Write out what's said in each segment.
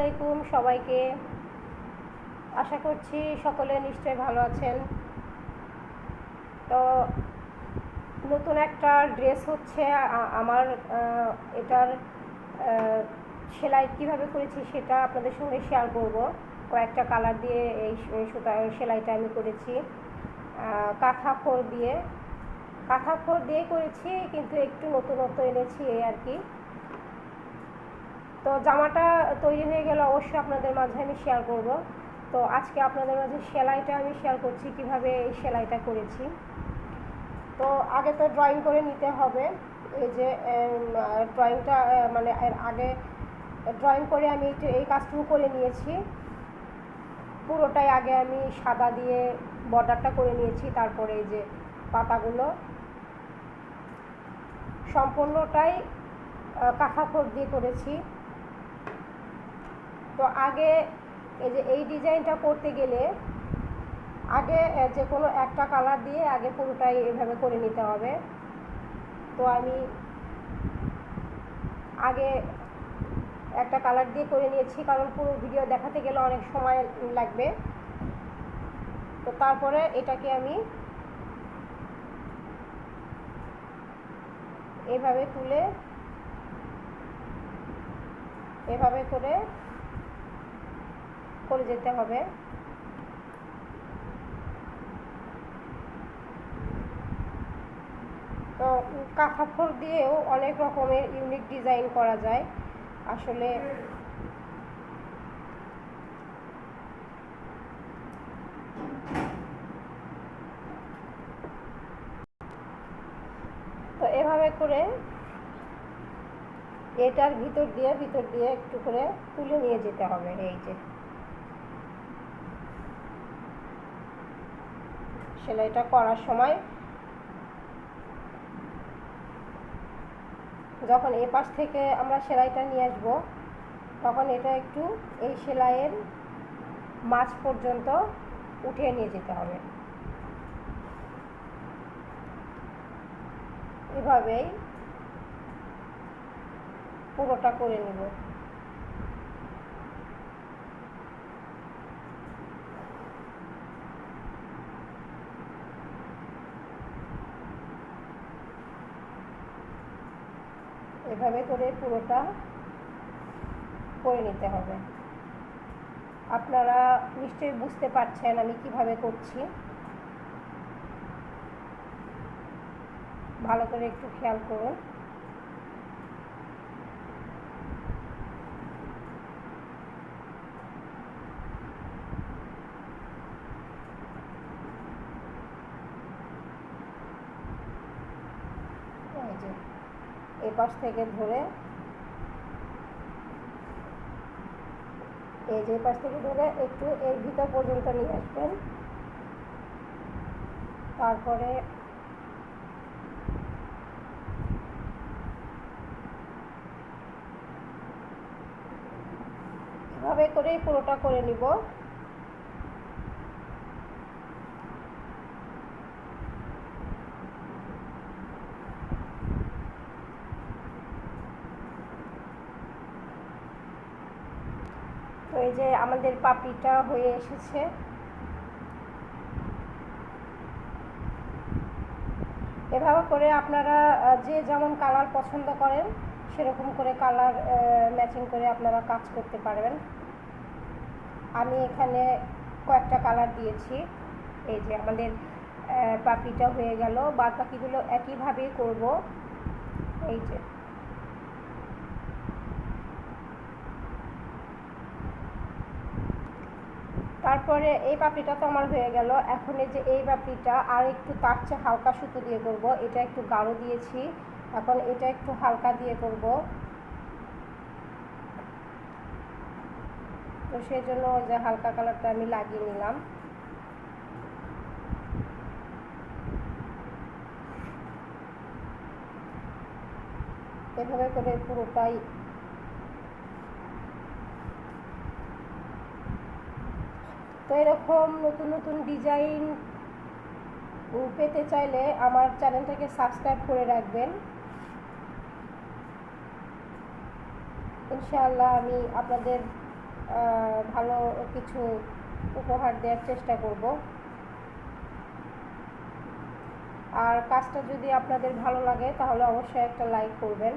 আলাইকুম সবাইকে। আশা করছি সকলে নিশ্চয়ই ভালো আছেন। তো নতুন একটা ড্রেস হচ্ছে আমার, এটার সেলাই কীভাবে করেছি সেটা আপনাদের সঙ্গে শেয়ার করব। কয়েকটা কালার দিয়ে এই সেলাইটা আমি করেছি। কাঁথা ফোর দিয়ে করেছি, কিন্তু একটু নতুনত্ব এনেছি এই আর কি। তো জামাটা তৈরি হয়ে গেলে অবশ্যই আপনাদের মাঝে আমি শেয়ার করব। তো আজকে আপনাদের মাঝে সেলাইটা আমি শেয়ার করছি, কিভাবে এই সেলাইটা করেছি। তো আগে তো ড্রয়িং করে নিতে হবে। এই যে ড্রয়িংটা মানে এর আগে ড্রয়িং করে আমি এই কাজটুকু করে নিয়েছি। পুরোটাই আগে আমি সাদা দিয়ে বর্ডারটা করে নিয়েছি, তারপরে এই যে পাতাগুলো সম্পূর্ণটাই কাঁথা ফোর দিয়ে করেছি। তো আগে এই যে এই ডিজাইনটা করতে গেলে আগে যে কোনো একটা কালার দিয়ে আগে পুরোটাই এভাবে করে নিতে হবে। তো আমি আগে একটা কালার দিয়ে করে নিয়েছি, কারণ পুরো ভিডিও দেখাতে গেলে অনেক সময় লাগবে। তো তারপরে এটাকে আমি এভাবে তুলে এভাবে করে যেতে হবে। তো কাঁথা ফোর দিয়েও অনেক রকমের ইউনিক ডিজাইন করা যায় আসলে। তো এভাবে করে এটার ভিতর দিয়ে একটু করে তুলে নিয়ে যেতে হবে। এই যে সেলাইটা করার সময় যখন এ পাশ থেকে আমরা সেলাইটা নিয়ে আসবো, তখন এটা একটু এই সেলাইয়ের মাঝ পর্যন্ত উঠিয়ে নিয়ে যেতে হবে। এভাবেই পুরোটা করে নিব। এভাবে করে পুরোটা করে নিতে হবে। আপনারা নিশ্চয়ই বুঝতে পারছেন আমি কিভাবে করছি। ভালো করে একটু খেয়াল করুন। এই যে এই পাশ থেকে ধরে একটু এর ভিতর পর্যন্ত নিয়ে আসবেন। তারপরে এভাবে করেই পুরোটা করে নিব। তো এই যে আমাদের পাপড়িটা হয়ে এসেছে। এভাবে করে আপনারা যে যেমন কালার পছন্দ করেন সেরকম করে কালার ম্যাচিং করে আপনারা কাজ করতে পারবেন। আমি এখানে কয়েকটা কালার দিয়েছি। এই যে আমাদের পাপড়িটা হয়ে গেল, বাদ বাকিগুলো একইভাবেই করব। এই যে তারপরে এই পাপড়িটা তো আমার হয়ে গেল। এখন এই যে এই পাপড়িটা আর একটু তার চেয়ে হালকা সুতো দিয়ে করব। এটা একটু গাঢ় দিয়েছি, এখন এটা একটু হালকা দিয়ে করব। তো সেই জন্য যে হালকা কালারটা আমি লাগিয়ে নিলাম। এভাবে করে পুরোটাই তো এরকম নতুন নতুন ডিজাইন পেতে চাইলে আমার চ্যানেলটাকে সাবস্ক্রাইব করে রাখবেন। ইনশাআল্লাহ আমি আপনাদের ভালো কিছু উপহার দেওয়ার চেষ্টা করব। আর কাজটা যদি আপনাদের ভালো লাগে তাহলে অবশ্যই একটা লাইক করবেন।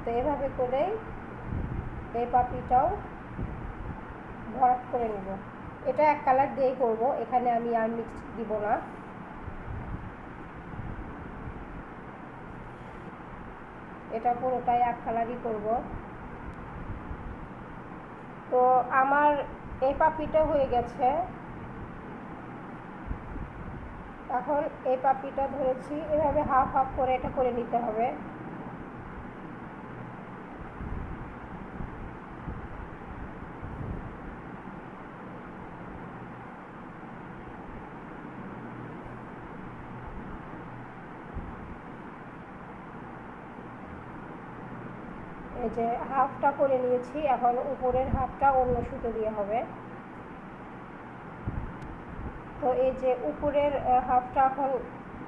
তো এভাবে করেই এই পাপড়িটাও ভরাট করে নেব। এটা এক কালার দিয়েই করব, এখানে আমি আর মিক্স দিব না। এটা পুরোটাই এক কালারই করব। তো আমার এই পাপড়িটা হয়ে গেছে। এখন এই পাপড়িটা ধরেছি, এভাবে হাফ হাফ করে এটা করে নিতে হবে। এই যে হাফটা করে নিয়েছি, এখন উপরের হাফটা অন্য সুতো দিয়ে হবে। তো এই যে উপরের হাফটা এখন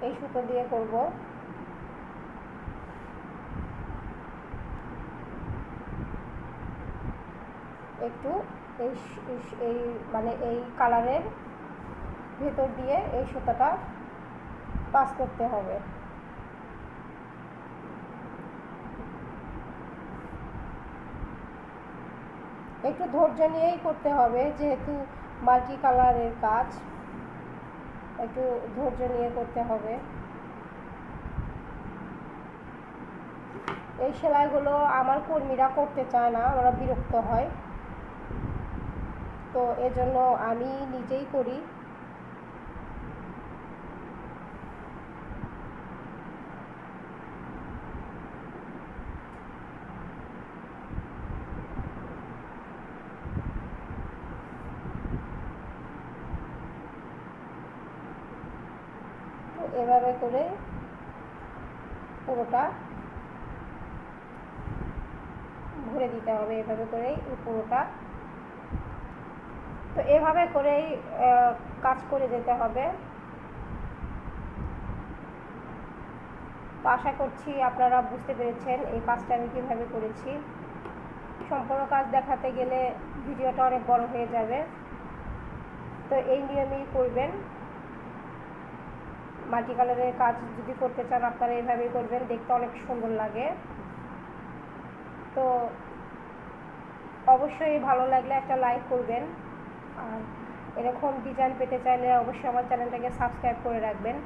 এই সুতো দিয়ে করব। একটু এই মানে এই কালারের ভেতর দিয়ে এই সুতোটা পাস করতে হবে। একটু ধৈর্য নিয়েই করতে হবে, যেহেতু মাল্টি কালারের কাজ, একটু ধৈর্য নিয়ে করতে হবে। এই সেলাইগুলো আমার কর্মীরা করতে চায় না, ওরা বিরক্ত হয়, তো এজন্য আমি নিজেই করি। এভাবে করে পুরোটা ভরে দিতে হবে, এভাবে করেই পুরোটা। তো এভাবে করেই কাজ করে যেতে হবে। তো আশা করছি আপনারা বুঝতে পেরেছেন এই কাজটা আমি কীভাবে করেছি। সম্পূর্ণ কাজ দেখাতে গেলে ভিডিওটা অনেক বড় হয়ে যাবে, তো এই নিয়মেই করবেন। মাল্টি কালারের কাজ যদি করতে চান আপনারা এইভাবেই করবেন, দেখতে অনেক সুন্দর লাগে। তো অবশ্যই ভালো লাগলে একটা লাইক করবেন, আর এরকম ডিজাইন পেতে চাইলে অবশ্যই আমার চ্যানেলটাকে সাবস্ক্রাইব করে রাখবেন।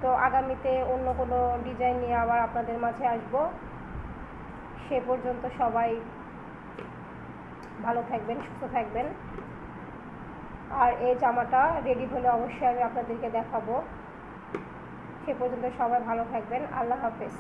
তো আগামীতে অন্য কোনো ডিজাইন নিয়ে আবার আপনাদের মাঝে আসব। সে পর্যন্ত সবাই ভালো থাকবেন, সুস্থ থাকবেন। আর এই জামাটা রেডি হলে অবশ্যই আমি আপনাদেরকে দেখাবো। সে পর্যন্ত সবাই ভালো থাকবেন। আল্লাহ হাফেজ।